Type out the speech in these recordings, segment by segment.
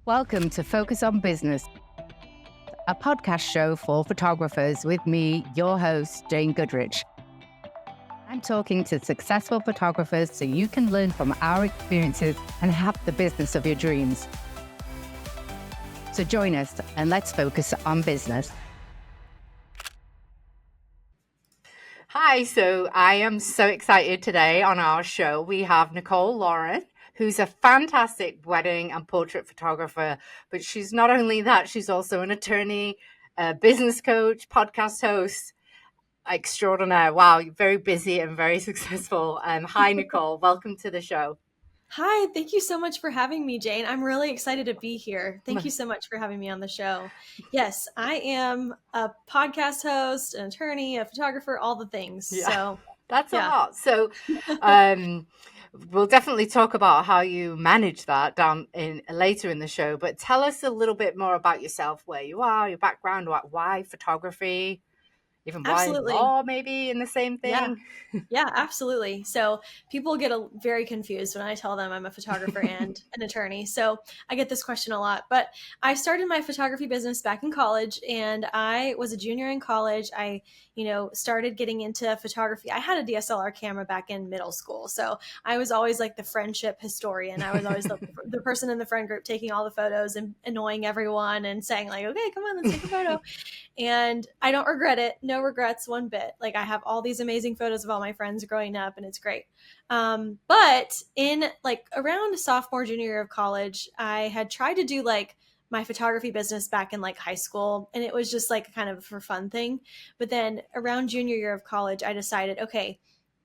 Welcome to Focus on Business, a podcast show for photographers with me, your host, Jane Goodrich. I'm talking to successful photographers so you can learn from our experiences and have the business of your dreams. So join us and let's focus on business. Hi, so I am so excited today on our show. We have Nichole Lauren, who's a fantastic wedding and portrait photographer, but she's not only that, she's also an attorney, a business coach, podcast host, extraordinaire. Wow, you're very busy and very successful. Hi, Nicole. Welcome to the show. Hi, thank you so much for having me, Jane. I'm really excited to be here. Thank you so much for having me on the show. Yes, I am a podcast host, an attorney, a photographer, all the things. Yeah, so that's a lot. So we'll definitely talk about how you manage that down in later in the show. But tell us a little bit more about yourself, where you are, your background, why photography, even why Absolutely. law, maybe in the same thing. Yeah, absolutely. So people get very confused when I tell them I'm a photographer and an attorney. So I get this question a lot, but I started my photography business back in college, and I was a junior in college. I, started getting into photography. I had a DSLR camera back in middle school. So I was always like the friendship historian. I was always the person in the friend group taking all the photos and annoying everyone and saying like, okay, come on, let's take a photo. And I don't regret it. No regrets one bit. Like, I have all these amazing photos of all my friends growing up, and it's great. But in like around sophomore, junior year of college, I had tried to do like my photography business back in like high school, and it was just like kind of for fun thing. But then around junior year of college, I decided, okay,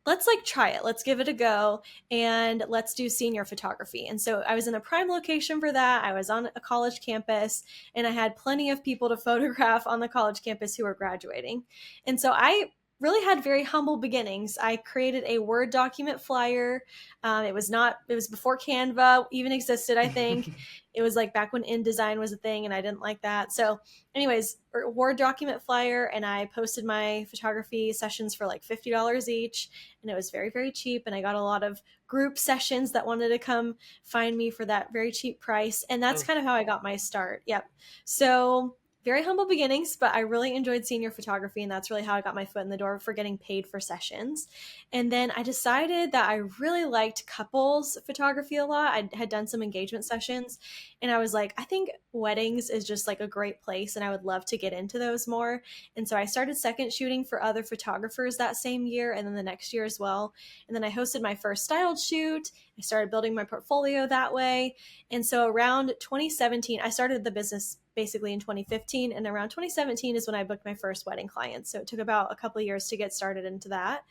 let's like try it. Let's give it a go, and let's do senior photography. And so I was in a prime location for that. I was on a college campus, and I had plenty of people to photograph on the college campus who were graduating. And so I really had very humble beginnings. I created a Word document flyer. It was before Canva even existed, I think. It was like back when InDesign was a thing, and I didn't like that. So anyways, Word document flyer, and I posted my photography sessions for like $50 each, and it was very, very cheap. And I got a lot of group sessions that wanted to come find me for that very cheap price. And that's kind of how I got my start. Yep. So very humble beginnings, but I really enjoyed senior photography, and that's really how I got my foot in the door for getting paid for sessions. And then I decided that I really liked couples photography a lot. I had done some engagement sessions, and I was like, I think weddings is just like a great place, and I would love to get into those more. And so I started second shooting for other photographers that same year, and then the next year as well. And then I hosted my first styled shoot. I started building my portfolio that way. And so around 2017, I started the business basically in 2015, and around 2017 is when I booked my first wedding clients. So it took about a couple of years to get started into that.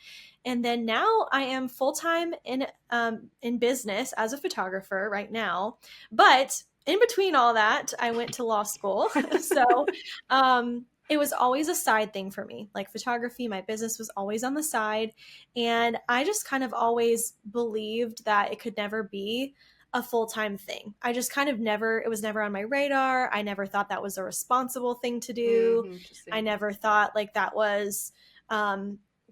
And then now I am full-time in business as a photographer right now. But in between all that, I went to law school. So it was always a side thing for me. Like photography, my business was always on the side. And I just kind of always believed that it could never be a full-time thing. I just kind of it was never on my radar. I never thought that was a responsible thing to do. I never thought like that was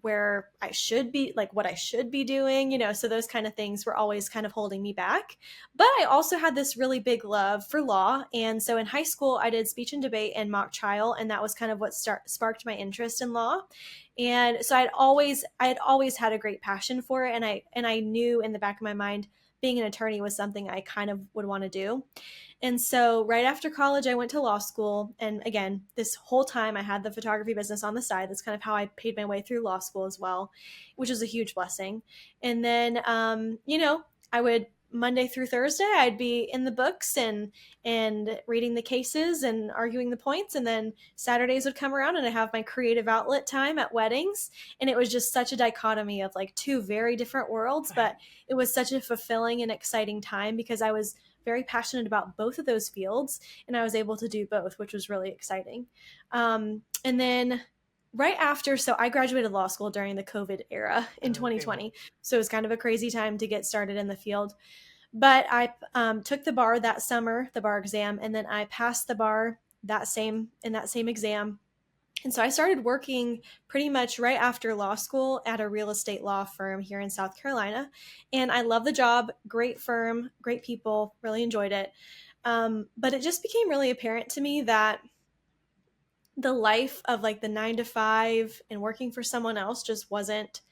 where I should be, like what I should be doing, so those kind of things were always kind of holding me back. But I also had this really big love for law. And so in high school, I did speech and debate and mock trial. And that was kind of what sparked my interest in law. And so I had always had a great passion for it. And I knew in the back of my mind, being an attorney was something I kind of would want to do. And so right after college, I went to law school. And again, this whole time I had the photography business on the side. That's kind of how I paid my way through law school as well, which is a huge blessing. And then, I would Monday through Thursday, I'd be in the books and reading the cases and arguing the points. And then Saturdays would come around and I have my creative outlet time at weddings. And it was just such a dichotomy of like two very different worlds, but it was such a fulfilling and exciting time because I was very passionate about both of those fields, and I was able to do both, which was really exciting. And then right after, so I graduated law school during the COVID era in 2020. So it was kind of a crazy time to get started in the field. But I took the bar that summer, the bar exam, and then I passed the bar that same exam. And so I started working pretty much right after law school at a real estate law firm here in South Carolina. And I love the job, great firm, great people, really enjoyed it. But it just became really apparent to me that the life of like the 9 to 5 and working for someone else just wasn't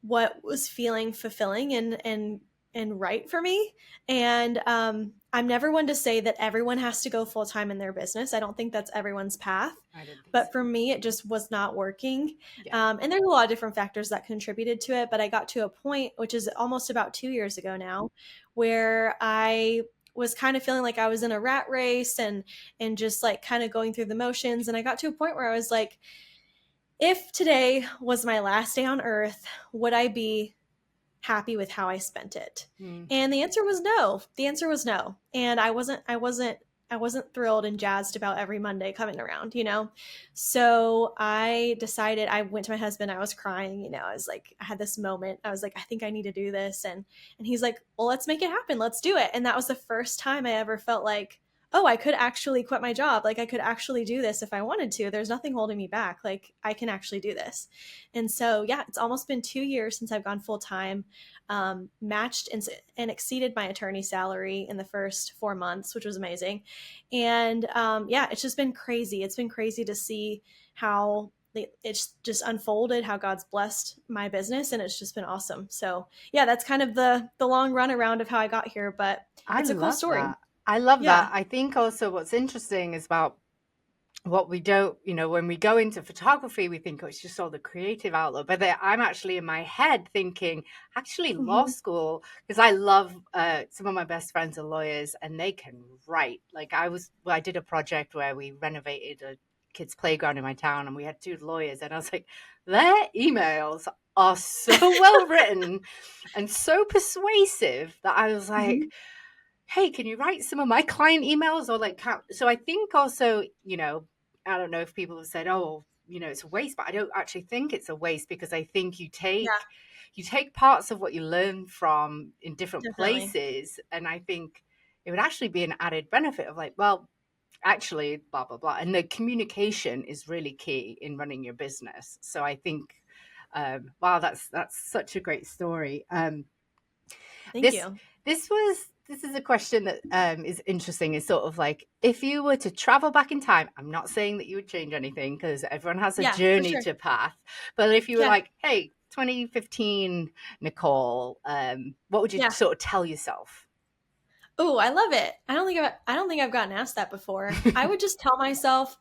what was feeling fulfilling and right for me. And I'm never one to say that everyone has to go full time in their business. I don't think that's everyone's path. I didn't think But so. for me, it just was not working. Yeah. And there's a lot of different factors that contributed to it. But I got to a point, which is almost about 2 years ago now, where I was kind of feeling like I was in a rat race and just like kind of going through the motions. And I got to a point where I was like, if today was my last day on earth, would I be happy with how I spent it? Mm. And the answer was no. The answer was no. And I wasn't thrilled and jazzed about every Monday coming around, you know? So I decided, I went to my husband, I was crying, you know, I was like, I had this moment. I was like, I think I need to do this. And he's like, well, let's make it happen. Let's do it. And that was the first time I ever felt like, oh, I could actually quit my job. Like I could actually do this if I wanted to. There's nothing holding me back. Like I can actually do this. And so, yeah, it's almost been 2 years since I've gone full time, matched and exceeded my attorney salary in the first 4 months, which was amazing. And yeah, it's just been crazy. It's been crazy to see how it's just unfolded, how God's blessed my business, and it's just been awesome. So yeah, that's kind of the long run around of how I got here, but I it's a cool love story. that. I love Yeah. that. I think also what's interesting is about what we don't, when we go into photography, we think, oh, it's just all the creative outlook. But I'm actually in my head thinking, actually, law Hmm. school, because I love some of my best friends are lawyers and they can write. Like I did a project where we renovated a kid's playground in my town and we had two lawyers. And I was like, their emails are so well written and so persuasive that I was like, Hmm. hey, can you write some of my client emails or like, so I think also, I don't know if people have said, oh, it's a waste, but I don't actually think it's a waste because I think Yeah, you take parts of what you learn from in different definitely. places. And I think it would actually be an added benefit of like, well, actually, blah, blah, blah. And the communication is really key in running your business. So I think, wow, that's such a great story. Thank This you. this is a question that is interesting. Is sort of like if you were to travel back in time. I'm not saying that you would change anything because everyone has a Yeah, for journey sure. to path. But if you were Yeah, like, hey, 2015, Nicole, what would you yeah. sort of tell yourself? Oh, I love it. I don't think I've gotten asked that before. I would just tell myself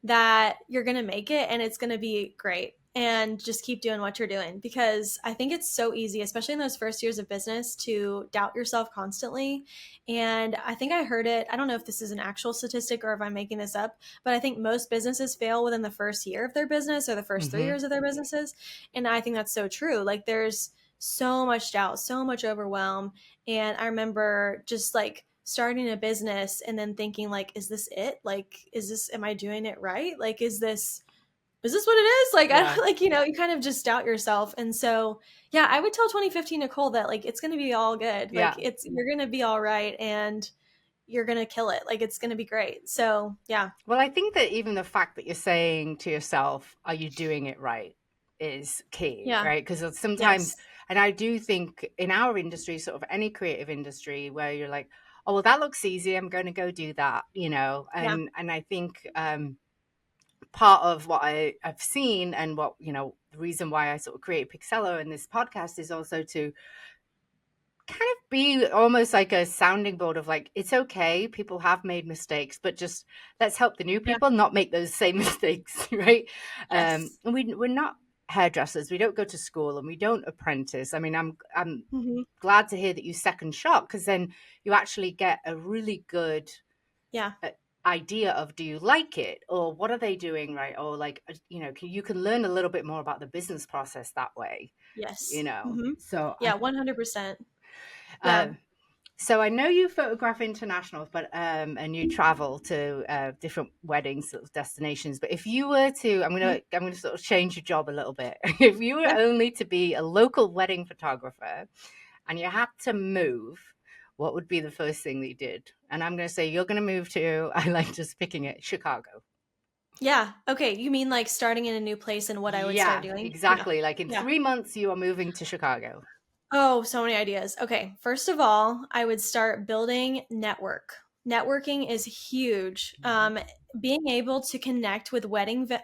that you're going to make it and it's going to be great and just keep doing what you're doing because I think it's so easy, especially in those first years of business, to doubt yourself constantly. And I think I heard it. I don't know if this is an actual statistic or if I'm making this up, but I think most businesses fail within the first year of their business or the first three Hmm. years of their businesses. And I think that's so true. Like there's so much doubt, so much overwhelm. And I remember just like starting a business and then thinking like, is this it? Like, am I doing it right? Like, is this what it is? Like, I Yeah, don't like, you kind of just doubt yourself. And so, yeah, I would tell 2015 Nicole that like, it's going to be all good. Like yeah. you're going to be all right and you're going to kill it. Like, it's going to be great. So yeah. Well, I think that even the fact that you're saying to yourself, "Are you doing it right?" is key, Yeah. right? Because sometimes, Yes. and I do think in our industry, sort of any creative industry, where you're like, "Oh, well, that looks easy. I'm going to go do that," Yeah. and I think part of what I've seen and what the reason why I sort of create Pixello and this podcast is also to kind of be almost like a sounding board of like it's okay, people have made mistakes, but just let's help the new Yeah. people not make those same mistakes, right? Yes. And we're not hairdressers, we don't go to school and we don't apprentice. I mean, I'm Hmm. glad to hear that you second shop because then you actually get a really good Yeah. uh, idea of do you like it or what are they doing right, or like you can learn a little bit more about the business process that way. Yes. Hmm. So Yeah. 100%. uh, Yeah. so I know you photograph international, but and you travel to different weddings sort of destinations. But if you were to, Mhm. I'm gonna sort of change your job a little bit. If you were Okay. only to be a local wedding photographer and you had to move, what would be the first thing that you did? And I'm gonna say you're gonna move to. I like just picking it, Chicago. Yeah. Okay. You mean like starting in a new place and what I would start Yeah, doing? Yeah. exactly. Like in Yeah. 3 months, you are moving to Chicago. Oh, so many ideas. Okay. First of all, I would start building network. Networking is huge. Mhm. Being able to connect with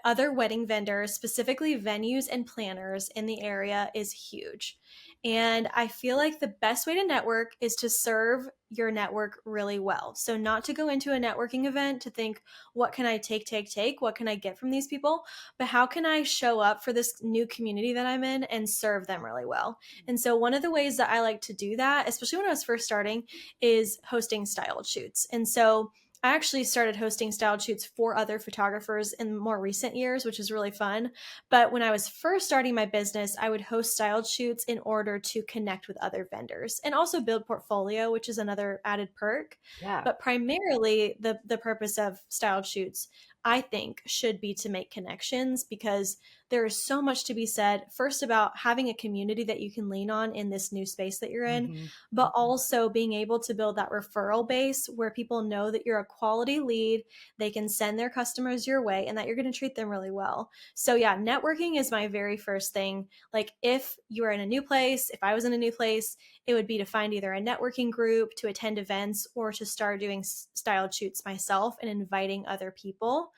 other wedding vendors, specifically venues and planners in the area, is huge. And I feel like the best way to network is to serve your network really well. So, not to go into a networking event to think, what can I take? What can I get from these people? But how can I show up for this new community that I'm in and serve them really well? And so, one of the ways that I like to do that, especially when I was first starting, is hosting styled shoots. And so I actually started hosting styled shoots for other photographers in more recent years, which is really fun. But when I was first starting my business, I would host styled shoots in order to connect with other vendors and also build portfolio, which is another added perk. Yeah. But primarily, the purpose of styled shoots, I think, should be to make connections, because there is so much to be said, first, about having a community that you can lean on in this new space that you're in, Hmm. but also being able to build that referral base where people know that you're a quality lead, they can send their customers your way, and that you're going to treat them really well. So, yeah, networking is my very first thing. Like, if you are in a new place, if I was in a new place, it would be to find either a networking group, to attend events, or to start doing styled shoots myself and inviting other people.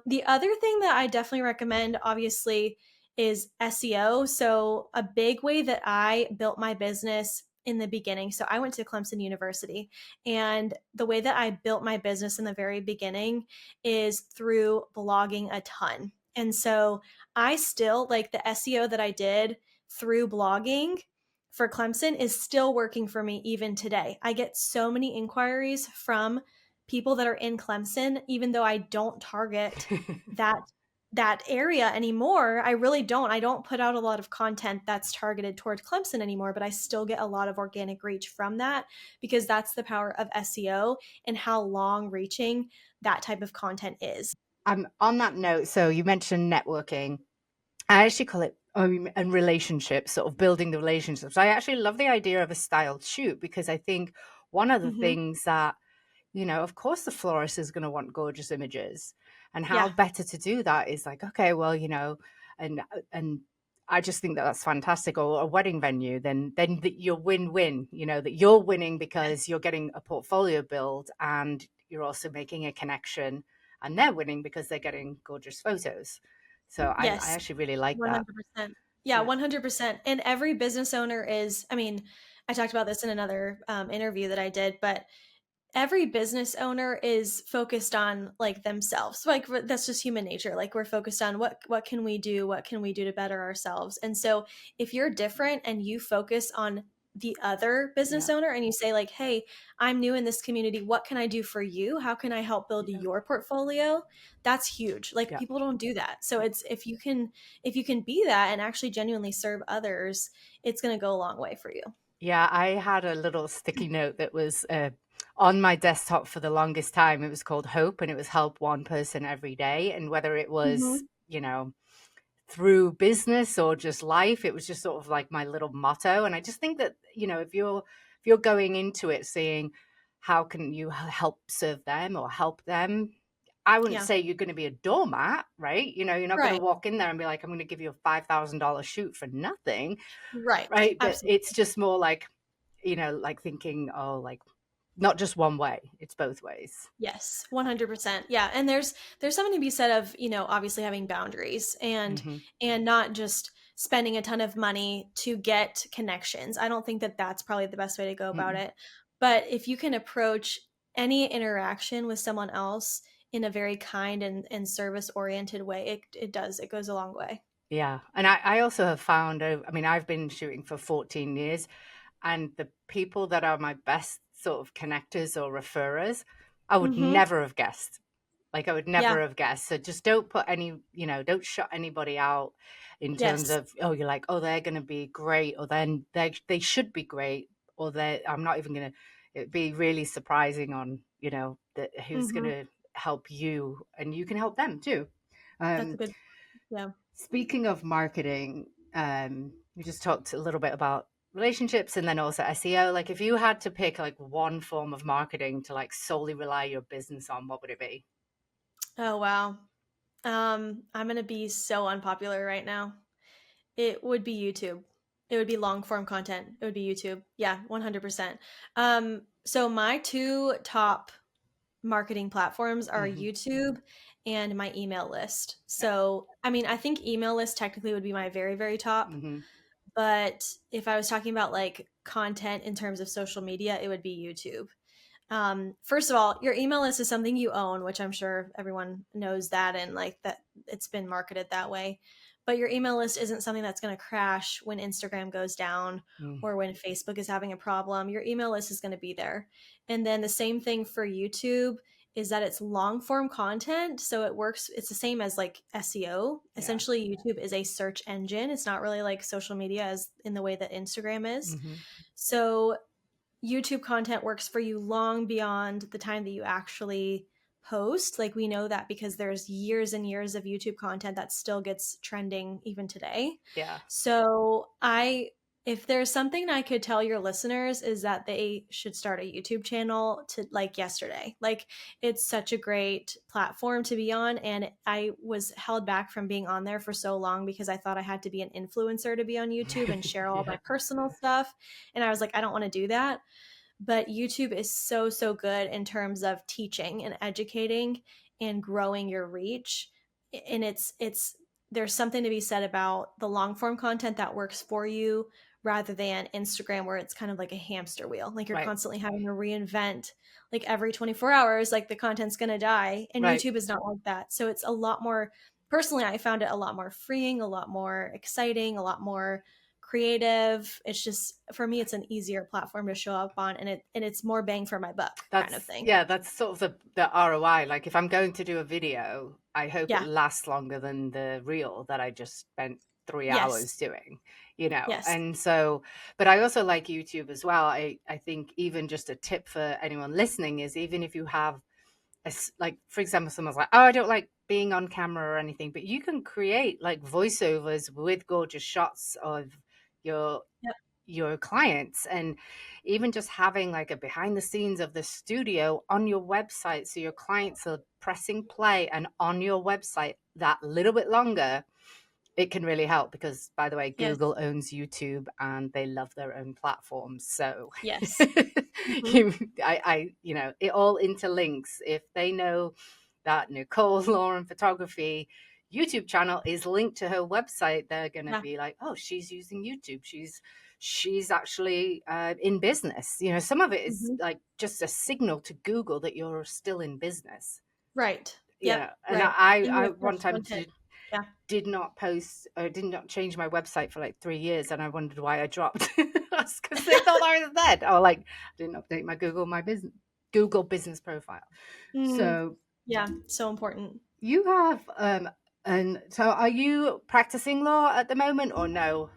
The other thing that I definitely recommend, obviously, is SEO. So, a big way that I built my business in the beginning. So, I went to Clemson University, and the way that I built my business in the very beginning is through blogging a ton. And so, I still like the SEO that I did through blogging for Clemson is still working for me even today. I get so many inquiries from people that are in Clemson, even though I don't target that area anymore. I really don't. I don't put out a lot of content that's targeted toward Clemson anymore, but I still get a lot of organic reach from that, because that's the power of SEO and how long reaching that type of content is. On that note, so you mentioned networking. I actually call it and relationships, sort of building the relationships. I actually love the idea of a styled shoot because I think one of the Hmm. things that, of course, the florist is going to want gorgeous images, and how Yeah. better to do that is like, okay, well, and I just think that that's fantastic. Or a wedding venue, then that you're win-win. That you're winning because you're getting a portfolio build, and you're also making a connection, and they're winning because they're getting gorgeous photos. So I Yes. actually really like that. 100%. Yeah, Yeah. 100%. And every business owner is, I mean, I talked about this in another interview that I did, but every business owner is focused on like themselves. Like, that's just human nature. Like, we're focused on what can we do, what can we do to better ourselves. And so if you're different and you focus on the other business Yeah. owner and you say, like, hey, I'm new in this community, what can I do for you, how can I help build Yeah. your portfolio? That's huge. Like, Yeah. people don't do that. So Yeah. it's, if you can be that and actually genuinely serve others, it's going to go a long way for you. Yeah, I had a little sticky note that was on my desktop for the longest time. It was called Hope, and it was help one person every day. And whether it was, Hmm. through business or just life, it was just sort of like my little motto. And I just think that, if you're going into it saying, how can you help serve them or help them? I wouldn't Yeah. say you're going to be a doormat, right? You're not going to Right. walk in there and be like, I'm going to give you a $5,000 shoot for nothing. Right. Right, but Absolutely. it's just more like, like thinking, oh, like not just one way, it's both ways. Yes, 100%. Yeah, and there's something to be said of, obviously having boundaries, and Mhm, not just spending a ton of money to get connections. I don't think that that's probably the best way to go about mm. it. But if you can approach any interaction with someone else in a very kind and service oriented way, it goes a long way. Yeah, and I also have found, I mean, I've been shooting for 14 years, and the people that are my best sort of connectors or referrers, I would Mhm. never have guessed. Like I would Yeah. never have guessed. So just don't put any, don't shut anybody out in terms Yes. of, oh, you're like, oh, they're going to be great, or then they should be great, or I'm not even going to. It'd be really surprising on, that who's going Mhm. to help you, and you can help them too. That's a Um, good, yeah. Speaking of marketing, we just talked a little bit about relationships and then also SEO. Like, if you had to pick like one form of marketing to like solely rely your business on, what would it be? Oh, wow. I'm going to be so unpopular right now. It would be YouTube. It would be long form content. It would be YouTube. Yeah, 100%. So my two top marketing platforms are Hmm. YouTube and my email list. So, I mean, I think email list technically would be my very, very top. Hmm. But if I was talking about like content in terms of social media, it would be YouTube. First of all, your email list is something you own, which I'm sure everyone knows that and like that it's been marketed that way. But your email list isn't something that's going to crash when Instagram goes down Mm. or when Facebook is having a problem. Your email list is going to be there. And then the same thing for YouTube is that it's long form content. So it works, it's the same as like SEO. Yeah. Essentially, YouTube is a search engine. It's not really like social media as in the way that Instagram is. Hmm. So YouTube content works for you long beyond the time that you actually post. Like we know that because there's years and years of YouTube content that still gets trending even today. Yeah. So if there's something I could tell your listeners is that they should start a YouTube channel to like yesterday. Like it's such a great platform to be on. And I was held back from being on there for so long because I thought I had to be an influencer to be on YouTube and share all Yeah. my personal stuff. And I was like, I don't want to do that. But YouTube is so, so good in terms of teaching and educating and growing your reach. And there's something to be said about the long form content that works for you rather than Instagram, where it's kind of like a hamster wheel. Like you're Right. constantly having to reinvent, like every 24 hours, like the content's going to die. And Right. YouTube is not like that. So it's a lot more, personally, I found it a lot more freeing, a lot more exciting, a lot more creative. It's just for me, it's an easier platform to show up on, and it's more bang for my buck kind of That's, thing. yeah, that's sort of the ROI. Like if I'm going to do a video, I hope it Yeah. lasts longer than the reel that I just spent 3 hours Yes. doing, you know. Yes. And so, but I also like YouTube as well. I think even just a tip for anyone listening is, even if you have like, for example, someone's like, oh, I don't like being on camera or anything, but you can create like voiceovers with gorgeous shots of your Yep. your clients, and even just having like a behind the scenes of the studio on your website, so your clients are pressing play and on your website that little bit longer. It can really help because, by the way, Yes. Google owns YouTube and they love their own platforms. So Yes. Hmm. you, you know, it all interlinks. If they know that Nichole Lauren Photography YouTube channel is linked to her website, they're going to Yeah. be like, oh, she's using YouTube. She's actually in business. You know, some of it is Hmm. like just a signal to Google that you're still in business. Right. You Yep. know, and Right. And I your one fresh time content. Yeah. did not post or did not change my website for like 3 years, and I wondered why I dropped. That's because they thought I was dead. Or like I didn't update my Google business profile. Mm, So yeah. So important. you have and so are you practicing law at the moment, or no?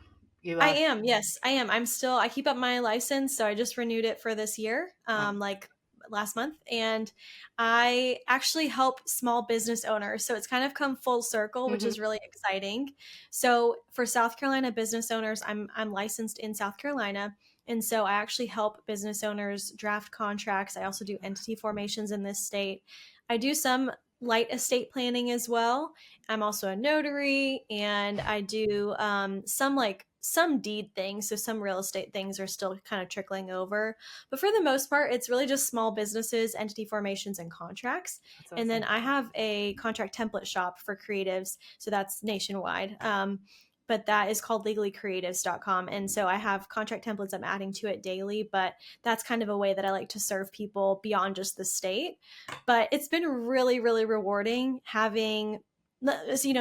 You I are. am. Yes, I am. I keep up my license, so I just renewed it for this year, Wow. like last month, and I actually help small business owners. So it's kind of come full circle, which Hmm. is really exciting. So for South Carolina business owners, I'm licensed in South Carolina, and so I actually help business owners draft contracts. I also do entity formations in this state. I do some light estate planning as well. I'm also a notary, and I do some deed things. So some real estate things are still kind of trickling over. But for the most part, it's really just small businesses, entity formations, and contracts. That's And then awesome. I have a contract template shop for creatives. So that's nationwide. But that is called legallycreatives.com. And so I have contract templates I'm adding to it daily, but that's kind of a way that I like to serve people beyond just the state. But it's been really, really rewarding having,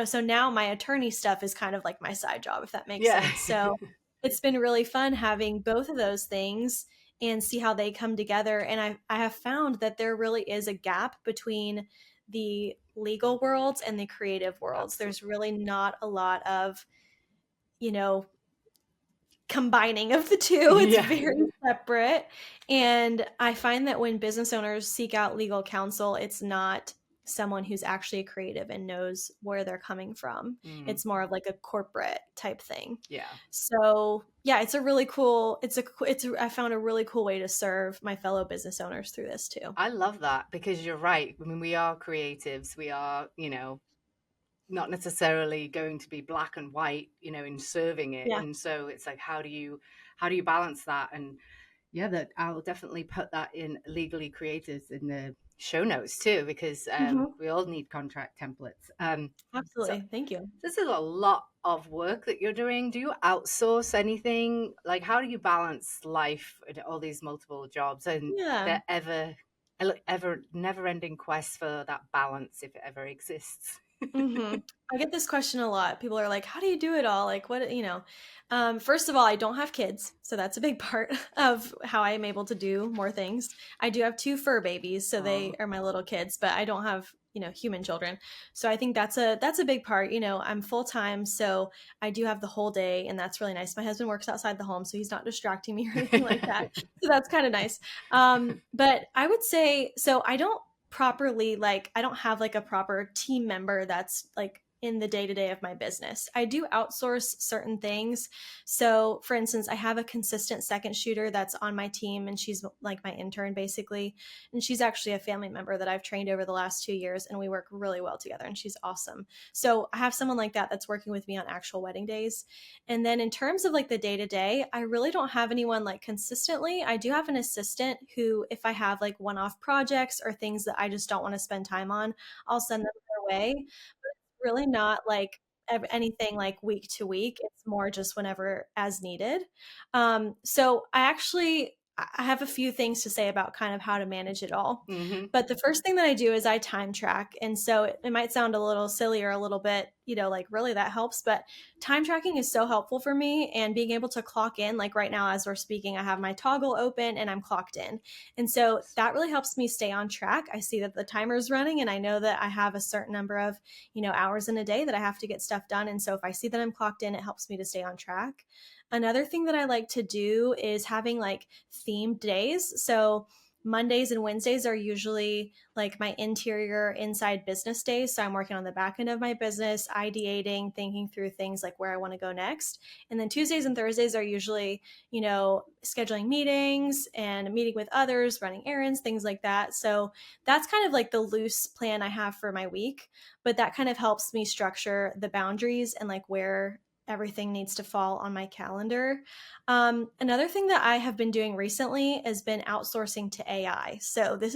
so now my attorney stuff is kind of like my side job, if that makes Yeah. sense. So it's been really fun having both of those things and see how they come together. And I have found that there really is a gap between the legal worlds and the creative worlds. Absolutely. There's really not a lot of, you know, combining of the two. It's Yeah. very separate. And I find that when business owners seek out legal counsel, it's not someone who's actually a creative and knows where they're coming from. Mm, It's more of like a corporate type thing. yeah. So, yeah, it's a really cool I found a really cool way to serve my fellow business owners through this too. I love that because you're right. I mean, we are creatives. We are, not necessarily going to be black and white, in serving it. Yeah. And so it's like, how do you balance that? And yeah, that I'll definitely put that in legally creatives in the show notes too, because Mhm. we all need contract templates. So Absolutely. Thank you. this is a lot of work that you're doing. Do you outsource anything? Like, how do you balance life and all these multiple jobs and Yeah. the ever never ending quest for that balance, if it ever exists? Mhm. I get this question a lot. People are like, "How do you do it all?" Like, what, you know? First of all, I don't have kids, so that's a big part of how I am able to do more things. I do have two fur babies, so they Oh. are my little kids, but I don't have, human children. So I think that's a big part. I'm full time, so I do have the whole day, and that's really nice. My husband works outside the home, so he's not distracting me or anything like that. So that's kind of nice. But I would say so. I don't have like a proper team member that's like in the day to day of my business. I do outsource certain things. So, for instance, I have a consistent second shooter that's on my team, and she's like my intern basically. And she's actually a family member that I've trained over the last 2 years, and we work really well together, and she's awesome. So, I have someone like that that's working with me on actual wedding days. And then in terms of like the day to day, I really don't have anyone like consistently. I do have an assistant who, if I have like one off projects or things that I just don't want to spend time on, I'll send them their way. But it's really not like anything like week to week. It's more just whenever as needed. So I have a few things to say about kind of how to manage it all. Hmm. But the first thing that I do is I time track. And so it might sound a little silly or a little bit, like really that helps, but time tracking is so helpful for me, and being able to clock in. Like right now as we're speaking, I have my toggle open and I'm clocked in, and so that really helps me stay on track. I see that the timer is running, and I know that I have a certain number of hours in a day that I have to get stuff done, and so if I see that I'm clocked in, it helps me to stay on track. Another thing that I like to do is having like themed days. So Mondays and Wednesdays are usually like my interior inside business days. So I'm working on the back end of my business, ideating, thinking through things like where I want to go next. And then Tuesdays and Thursdays are usually, scheduling meetings and meeting with others, running errands, things like that. So that's kind of like the loose plan I have for my week. But that kind of helps me structure the boundaries and like where everything needs to fall on my calendar. Another thing that I have been doing recently has been outsourcing to AI. So this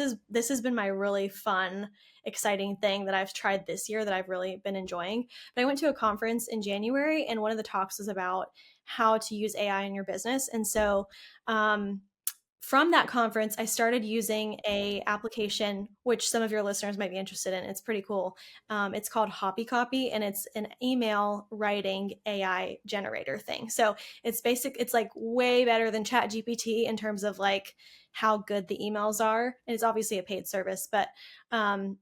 has been my really fun, exciting thing that I've tried this year that I've really been enjoying. But I went to a conference in January, and one of the talks was about how to use AI in your business. And so um, from that conference, I started using a application which some of your listeners might be interested in. It's pretty cool. It's called Hoppy Copy, and it's an email writing AI generator thing. So it's basic. It's like way better than Chat GPT in terms of like how good the emails are. And it's obviously a paid service, but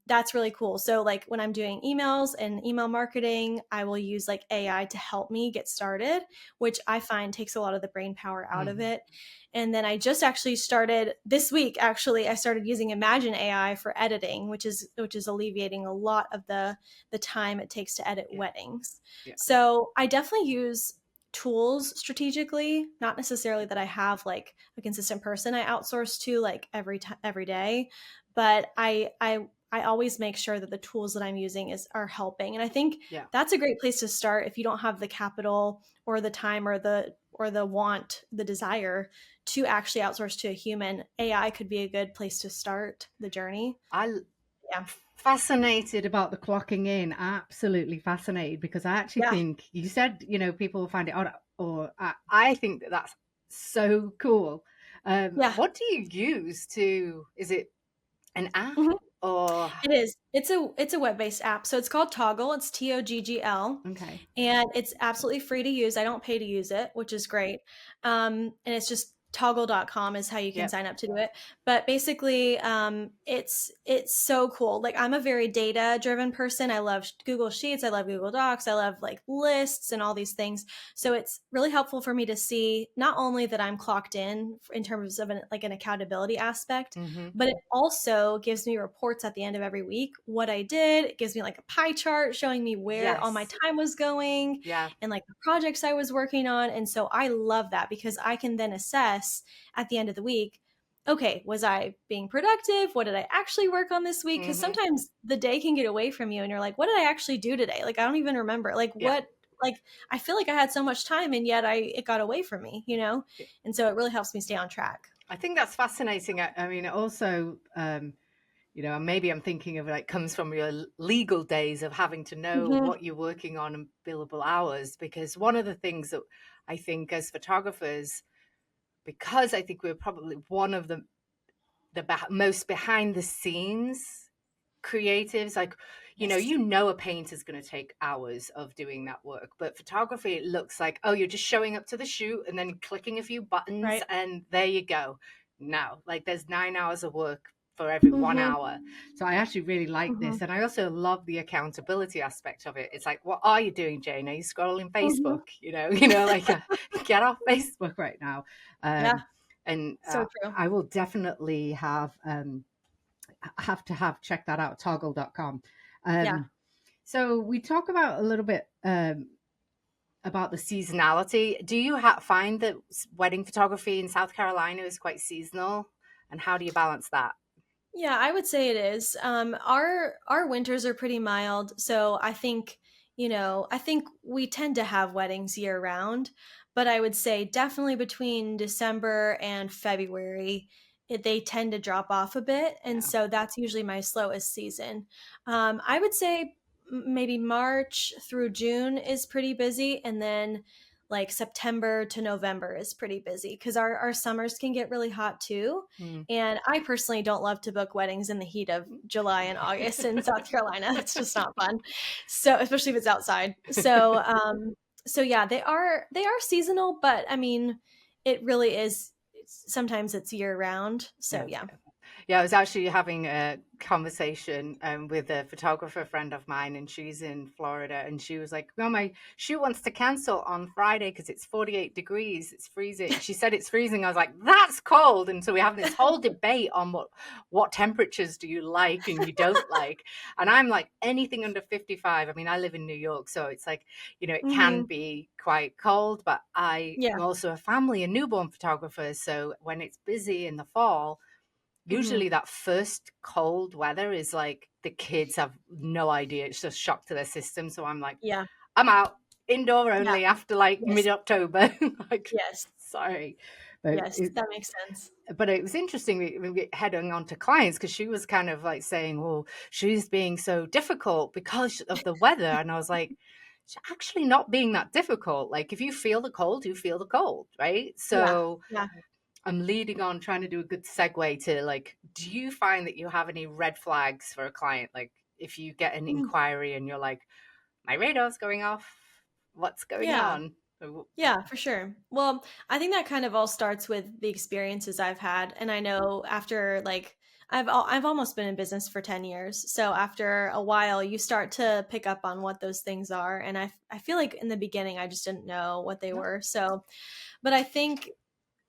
that's really cool. So like when I'm doing emails and email marketing, I will use like AI to help me get started, which I find takes a lot of the brain power out of Hmm. it. And then I just actually started this week. Actually, I started using Imagine AI for editing, which is alleviating a lot of the time it takes to edit Yeah. weddings. Yeah. So I definitely use tools strategically, not necessarily that I have like a consistent person I outsource to like every day, but I always make sure that the tools that I'm using are helping. And I think Yeah. that's a great place to start if you don't have the capital or the time or the want, the desire to actually outsource to a human. AI could be a good place to start the journey. I Yeah. fascinated about the clocking in. Absolutely fascinated because I actually Yeah. think you said, people find it odd, or I think that that's so cool. Yeah. What do you use to? Is it an app Mhm. or It is. It's a web-based app. So it's called Toggle. It's Toggl. okay? And it's absolutely free to use. I don't pay to use it, which is great. And it's just toggle.com is how you can Yep. sign up to do it. But basically, it's so cool. Like I'm a very data driven person. I love Google Sheets. I love Google Docs. I love like lists and all these things. So it's really helpful for me to see not only that I'm clocked in terms of an accountability aspect, Hmm. but it also gives me reports at the end of every week what I did. It gives me like a pie chart showing me where all my Yes. time was going Yeah. and like the projects I was working on. And so I love that because I can then assess at the end of the week, okay, was I being productive? What did I actually work on this week? Because Hmm. sometimes the day can get away from you and you're like, what did I actually do today? Like, I don't even remember. Yeah. Like, I feel like I had so much time and yet it got away from me? And so it really helps me stay on track. I think that's fascinating. I mean, also, and maybe I'm thinking of like comes from your legal days of having to know Mhm. what you're working on and billable hours. Because one of the things that I think as photographers, because I think we're probably one of the most behind the scenes creatives, like Yes. a painter's going to take hours of doing that work, but photography, it looks like, oh, you're just showing up to the shoot and then clicking a few buttons Right. and there you go. No, like there's 9 hours of work for every one Mhm. hour. So I actually really like Mhm. this, and I also love the accountability aspect of it. It's like, what are you doing, Jane? Are you scrolling Mhm. Facebook? Like get off Facebook right now. Yeah. And So true. I will definitely have to have check that out, toggle.com. Yeah. So we talk about a little bit about the seasonality. Do you find that wedding photography in South Carolina is quite seasonal, and how do you balance that? Yeah, I would say it is. Our winters are pretty mild, so I think we tend to have weddings year round. But I would say definitely between December and February, they tend to drop off a bit, and Yeah. so that's usually my slowest season. I would say maybe March through June is pretty busy, and then like September to November is pretty busy because our summers can get really hot too. Mm. And I personally don't love to book weddings in the heat of July and August in South Carolina. It's just not fun. So, especially if it's outside. So yeah, they are seasonal, but I mean, it really is. Sometimes it's year round. So Yeah. yeah. Yeah, I was actually having a conversation with a photographer friend of mine, and she's in Florida, and she was like, "No, my shoot wants to cancel on Friday because it's 48 degrees, it's freezing." She said it's freezing. I was like, "That's cold!" And so we have this whole debate on what temperatures do you like and you don't like, and I'm like anything under 55. I mean, I live in New York, so it's like it can Hmm. be quite cold, but I Yeah. am also a family and newborn photographer, so when it's busy in the fall, Hmm. usually that first cold weather is like the kids have no idea. It's just shock to their system. So I'm like, Yeah. I'm out indoor Yeah. only after like Yes. mid-October. Like, Yes. sorry. But Yes. That makes sense. it was interesting we heading on to clients, because she was kind of like saying, "Oh, she's being so difficult because of the weather," and I was like, "She's actually not being that difficult. Like, if you feel the cold, you feel the cold, right?" Yeah. So Yeah. I'm leading on trying to do a good segue to like, do you find that you have any red flags for a client? Like, if you get an Mm. inquiry and you're like, my radar's going off, what's going Yeah. on? Yeah, for sure. Well, I think that kind of all starts with the experiences I've had, and I know after like I've almost been in business for 10 years. So after a while, you start to pick up on what those things are, and I feel like in the beginning I just didn't know what they No. were. So, but I think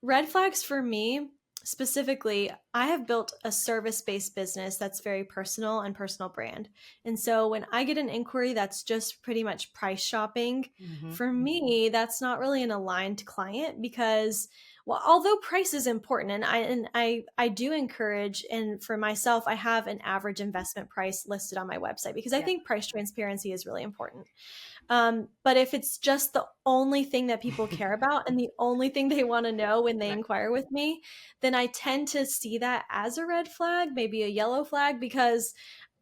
red flags for me specifically, I have built a service based business that's very personal and personal brand. And so when I get an inquiry that's just pretty much price shopping, Mm-hmm. for me, that's not really an aligned client because well, although price is important and I do encourage, and for myself, I have an average investment price listed on my website because I Yeah. think price transparency is really important. But if it's just the only thing that people care about and the only thing they want to know when they Right. inquire with me, then I tend to see that as a red flag, maybe a yellow flag, because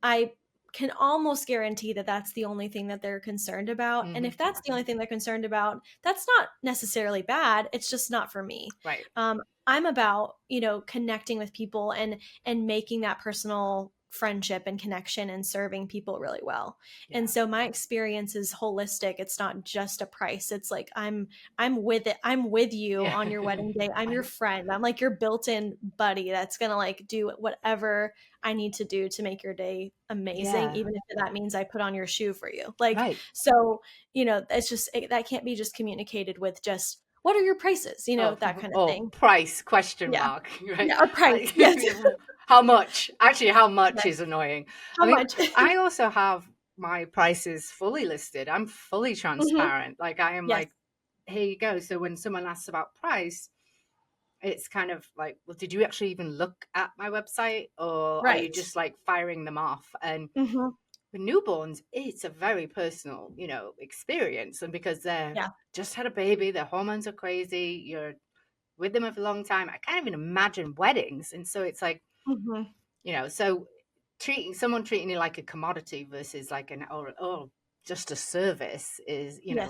I can almost guarantee that that's the only thing that they're concerned about. And Mm-hmm. if that's the only thing they're concerned about, that's not necessarily bad. It's just not for me. Right. I'm about, connecting with people and making that personal friendship and connection and serving people really well. And Yeah. so my experience is holistic. It's not just a price. It's like I'm with it. I'm with you Yeah. on your wedding day. I'm your friend. I'm like your built-in buddy that's going to like do whatever I need to do to make your day amazing, Yeah. even if that means I put on your shoe for you. Like, Right. so, that can't be just communicated with just what are your prices, Oh, that kind of oh, thing. price question Yeah. mark, right? Yeah. Or price. Like, Yes. how much? Actually, how much Yes. is annoying. I How mean, much? I also have my prices fully listed. I'm fully Hmm. transparent. Like, I am Yes. like, here you go. So when someone asks about price, it's kind of like, well, did you actually even look at my website, or are you Right. just like firing them off? And Hmm. with newborns, it's a very personal, experience. And because they're Yeah. just had a baby, their hormones are crazy, you're with them for a long time. I can't even imagine weddings. And so it's like, Hmm. so treating you like a commodity versus like an or just a service is, Yes.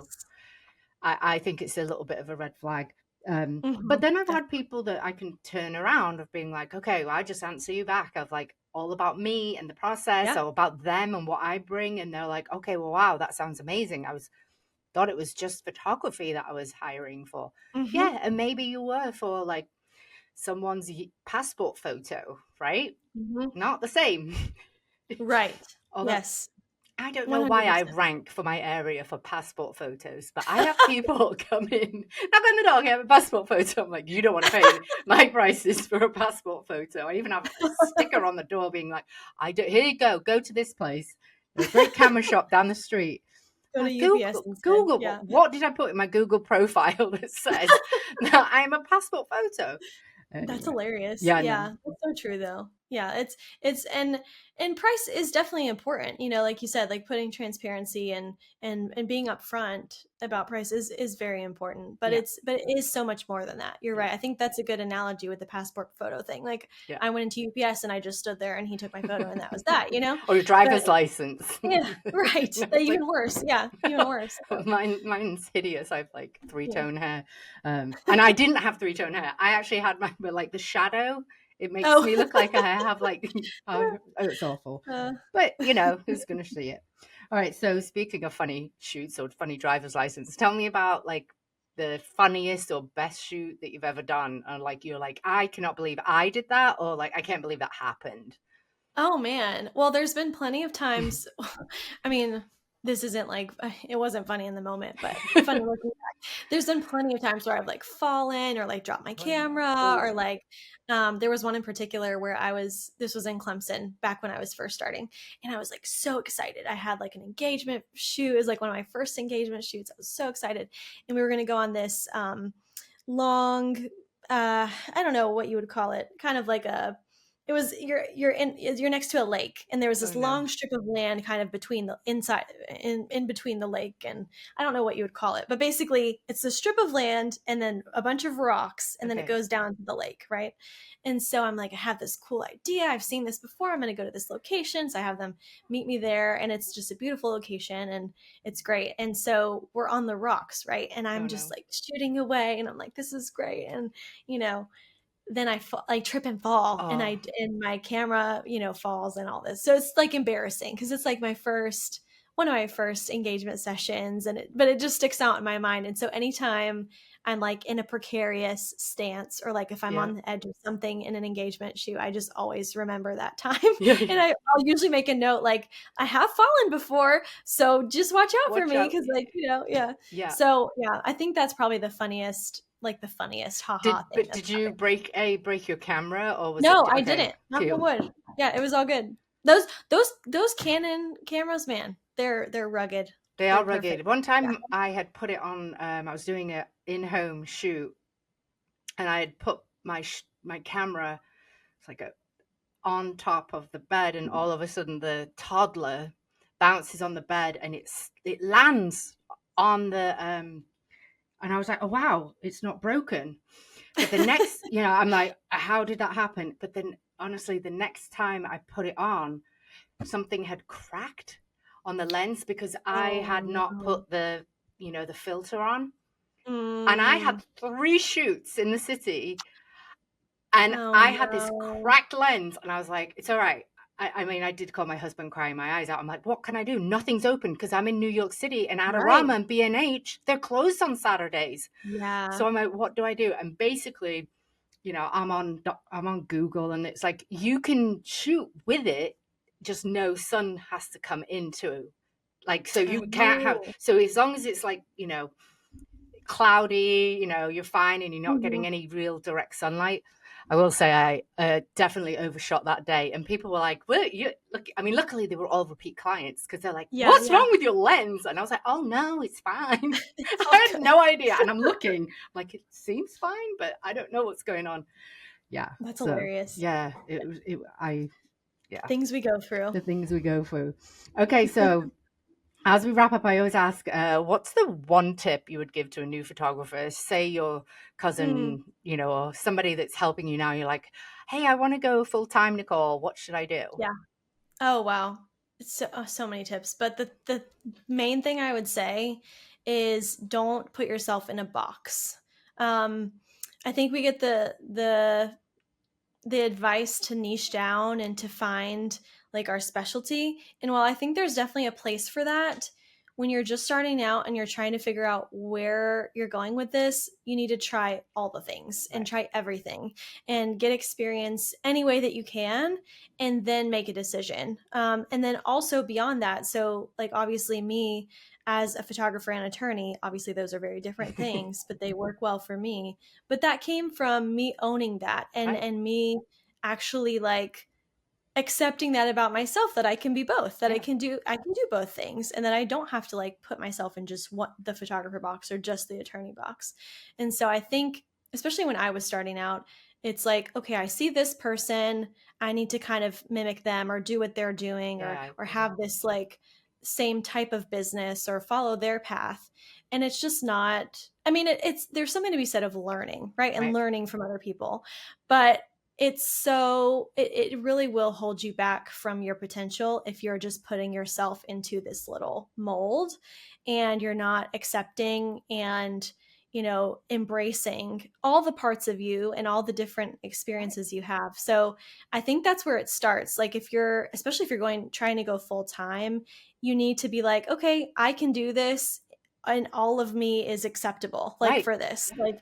I think it's a little bit of a red flag. But Hmm. then I've had people that I can turn around of being like, okay, well, I just answer you back of like all about me and the process, Yeah. or about them and what I bring, and they're like, okay, well, wow, that sounds amazing. I was thought it was just photography that I was hiring for. Hmm. Yeah, and maybe you were for like someone's passport photo, right? Hmm. Not the same. Right. Although Yes. I don't know why I 100%. rank for my area for passport photos, but I have people come in, knock on the door, I have a passport photo. I'm like, you don't want to pay my prices for a passport photo. I even have a sticker on the door being like, I do. Here you go to this place. A great camera shop down the street. Go to I UPS instead. Google, Yeah. what did I put in my Google profile that says that I'm a passport photo? That's Anyway, hilarious. yeah, no, Yeah, that's so true though. Yeah, it's and price is definitely important. Like you said, like putting transparency and being upfront about price is very important. But yeah, it is so much more than that. You're yeah, right. I think that's a good analogy with the passport photo thing. Like yeah. I went into UPS and I just stood there and he took my photo and that was that. Or your But driver's license. yeah, right. No, it's like Even worse. Yeah, even worse. So, mine's hideous. I've like three yeah. tone hair, and I didn't have three tone hair. I actually had my but like the shadow. It makes Oh. me look like I have like it's awful. uh, But who's gonna see it? All right. So speaking of funny shoots or funny driver's license, tell me about like the funniest or best shoot that you've ever done, and like you're like, I cannot believe I did that, or like I can't believe that happened. Oh man. Well, there's been plenty of times. I mean, this isn't like it wasn't funny in the moment, but funny looking back. There's been plenty of times where I've like fallen or like dropped my camera or Oh, like there was one in particular where this was in Clemson back when I was first starting and I was like so excited. I had like an engagement shoot. It was like one of my first engagement shoots. I was so excited. And we were going to go on this long I don't know what you would call it. Kind of like a it was you're next to a lake and there was oh this no. long strip of land kind of between the inside in between the lake and I don't know what you would call it, but basically it's a strip of land and then a bunch of rocks and then it Okay. goes down to the lake, right? And so I'm like, I have this cool idea, I've seen this before, I'm going to go to this location. So I have them meet me there and it's just a beautiful location and it's great. And so we're on the rocks, right? And Oh I'm just no. like shooting away and I'm like, this is great. And you know then I like trip and fall and Oh, my camera, falls and all this. So it's like embarrassing because it's like one of my first engagement sessions but it just sticks out in my mind. And so anytime I'm like in a precarious stance or like if I'm yeah. on the edge of something in an engagement shoot, I just always remember that time. Yeah, And yeah. I'll usually make a note like I have fallen before, so just watch out for Watch me out. because like, yeah. Yeah. So yeah, I think that's probably the funniest haha thing But that's did you happened. break your camera, or was No, it I okay? didn't. Knock on Phew. wood. Yeah, it was all good. Those Canon cameras, man, they're rugged. They They're are perfect. rugged. One Yeah. time I had put it on. I was doing a in-home shoot, and I had put my camera. It's like on top of the bed, and all of a sudden the toddler bounces on the bed, and it lands on the and I was like, oh wow, it's not broken. But the next, I'm like, how did that happen? But then honestly, the next time I put it on, something had cracked on the lens because I Oh had not no. put the filter on. And I Mm. had three shoots in the city, and Oh I had this no. cracked lens, and I was like, it's all right. I mean, I did call my husband crying my eyes out. I'm like, what can I do? Nothing's open because I'm in New York City, and Right. Adorama and B&H, they're closed on Saturdays. Yeah. So I'm like, what do I do? And basically, I'm on Google, and it's like you can shoot with it, just no sun has to come into, like, so you can't have, Oh. so as long as it's like, cloudy, you're fine and you're not getting Mhm. any real direct sunlight. I will say I definitely overshot that day, and people were like, "Well, you look." I mean, luckily they were all repeat clients because they're like, Yeah, "What's yeah. wrong with your lens?" And I was like, "Oh no, it's fine." It's all I had good. no idea, and I'm looking like it seems fine, but I don't know what's going on. Yeah. That's So hilarious. yeah, it was. Yeah, Things we go through. the things we go through. Okay, so as we wrap up, I always ask, what's the one tip you would give to a new photographer? Say your Mm. cousin, or somebody that's helping you now. You're like, hey, I want to go full time, Nicole. What should I do? Yeah. Oh wow, so many tips. But the main thing I would say is don't put yourself in a box. Um, I think we get the advice to niche down and to find like our specialty. And while I think there's definitely a place for that, when you're just starting out and you're trying to figure out where you're going with this, you need to try all the things and Right. try everything and get experience any way that you can, and then make a decision. And then also beyond that, so like obviously me as a photographer and attorney, obviously those are very different things, but they work well for me. But that came from me owning that, and Right. and me actually like accepting that about myself, that I can be both, that Yeah. I can do both things, and that I don't have to like put myself in just what the photographer box or just the attorney box. And so I think especially when I was starting out, it's like, okay, I see this person, I need to kind of mimic them or do what they're doing, Yeah. or have this like same type of business or follow their path. And it's just not, I mean, it's there's something to be said of learning, right? And Right. learning from other people. But it really will hold you back from your potential if you're just putting yourself into this little mold and you're not accepting and embracing all the parts of you and all the different Right. experiences you have. So I think that's where it starts. Like if you're, especially if you're going trying to go full time, you need to be like, okay, I can do this and all of me is acceptable like Right. for this. Like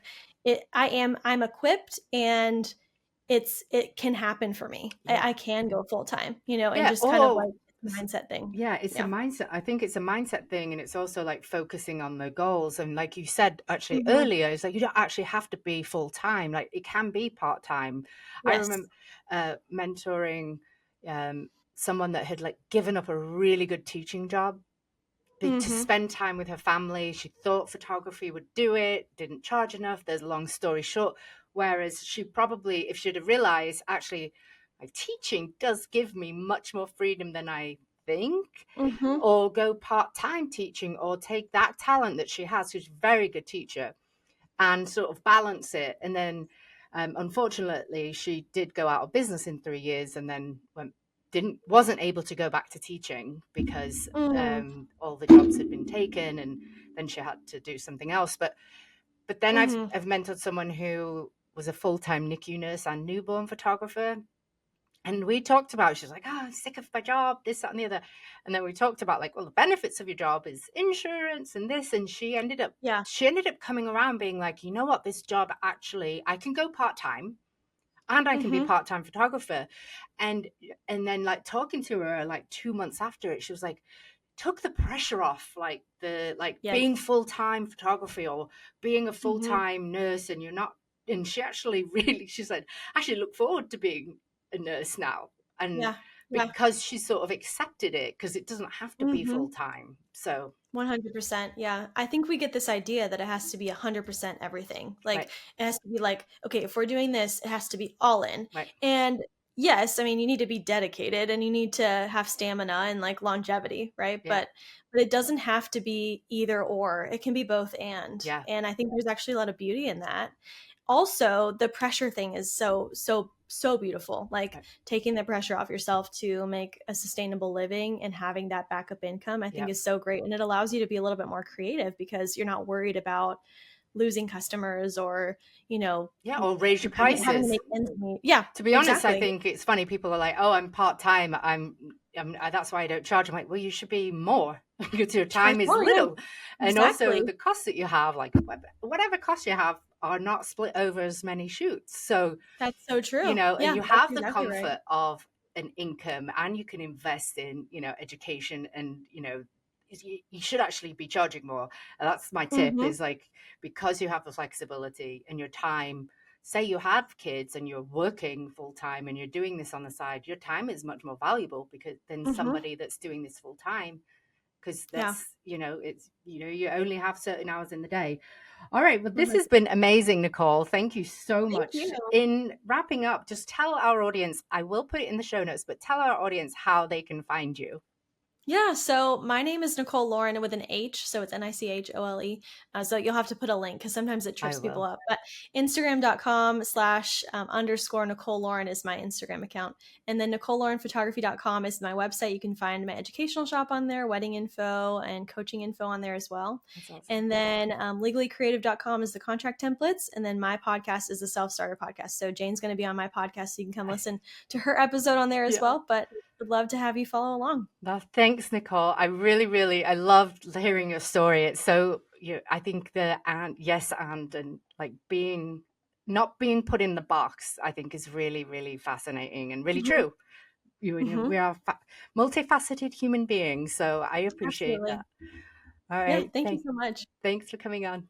I'm equipped, and it can happen for me. Yeah. I can go full time, and Yeah. just kind of Or like mindset thing. yeah, it's a Yeah. mindset. I think it's a mindset thing, and it's also like focusing on the goals. And like you said actually Hmm. earlier, it's like you don't actually have to be full time. Like it can be part time. I Yes. remember mentoring someone that had like given up a really good teaching job to Hmm. spend time with her family. She thought photography would do it, didn't charge enough. There's a long story short. Whereas she probably, if she'd have realized, actually, my teaching does give me much more freedom than I think, Hmm. or go part time teaching, or take that talent that she has, who's a very good teacher, and sort of balance it. And then, unfortunately, she did go out of business in 3 years, and then wasn't able to go back to teaching because Mm. all the jobs had been taken, and then she had to do something else. But then Hmm. I've mentored someone who was a full time NICU nurse and newborn photographer, and we talked about, she's like, oh, I'm sick of my job, this, that, and the other. And then we talked about like, well, the benefits of your job is insurance and this. And Yeah. she ended up coming around being like, you know what, this job actually, I can go part time and I can be Hmm. part time photographer. And then like talking to her like 2 months after it, she was like, took the pressure off, like the like Yes. being full time photography or being a full Hmm. time nurse, and you're not. And she actually really, she said, I actually look forward to being a nurse now, and Yeah. Yeah. because she sort of accepted it, because it doesn't have to be full Hmm. time. So 100%. Yeah. I think we get this idea that it has to be 100% everything. Like right, it has to be like, okay, if we're doing this, it has to be all in. right, And yes, I mean, you need to be dedicated and you need to have stamina and like longevity, right? yeah, But it doesn't have to be either or. It can be both and. yeah, And I think there's actually a lot of beauty in that. Also, the pressure thing is so beautiful. Like right, taking the pressure off yourself to make a sustainable living and having that backup income, I think yeah, is so great. And it allows you to be a little bit more creative because you're not worried about losing customers or, you know, yeah. Or raise your having to prices. make ends meet. Yeah, To be honest, I exactly. think it's funny. People are like, "Oh, I'm part time. That's why I don't charge." I'm like, "Well, you should be more because your Charge time is more. Yeah, little, and also exactly. the costs that you have, like whatever costs you have, are not split over as many shoots. So That's so true. and Yeah, you that's have the exactly right. comfort of an income, and you can invest in education, and you should actually be charging more. And that's my tip, Hmm. is like, because you have the flexibility and your time. Say you have kids and you're working full time and you're doing this on the side, your time is much more valuable because than Hmm. somebody that's doing this full time, because Yeah. that's it's you only have certain hours in the day. All right, well, this 100. has been amazing, Nicole. Thank you so Thank much. you. In wrapping up, just tell our audience, I will put it in the show notes, but tell our audience how they can find you. Yeah, so my name is Nichole Lauren with an H, so it's Nichole. So you'll have to put a link because sometimes it I trips people will. up. But Instagram.com/underscore Nichole Lauren is my Instagram account. And then NicoleLaurenPhotography.com is my website. You can find my educational shop on there, wedding info, and coaching info on there as well. That's awesome. And then LegallyCreative.com is the contract templates. And then my podcast is the Self Starter podcast. So Jane's going to be on my podcast, so you can come listen to her episode on there as Yeah. well. But would love to have you follow along. Thanks, Nicole. I really, really, I loved hearing your story. It's so, I think the yes, and like not being put in the box, I think is really, really fascinating and really Mhm. true. We Mhm. are multifaceted human beings, so I appreciate Absolutely. that. All Yeah, right. thank you so much. Thanks for coming on.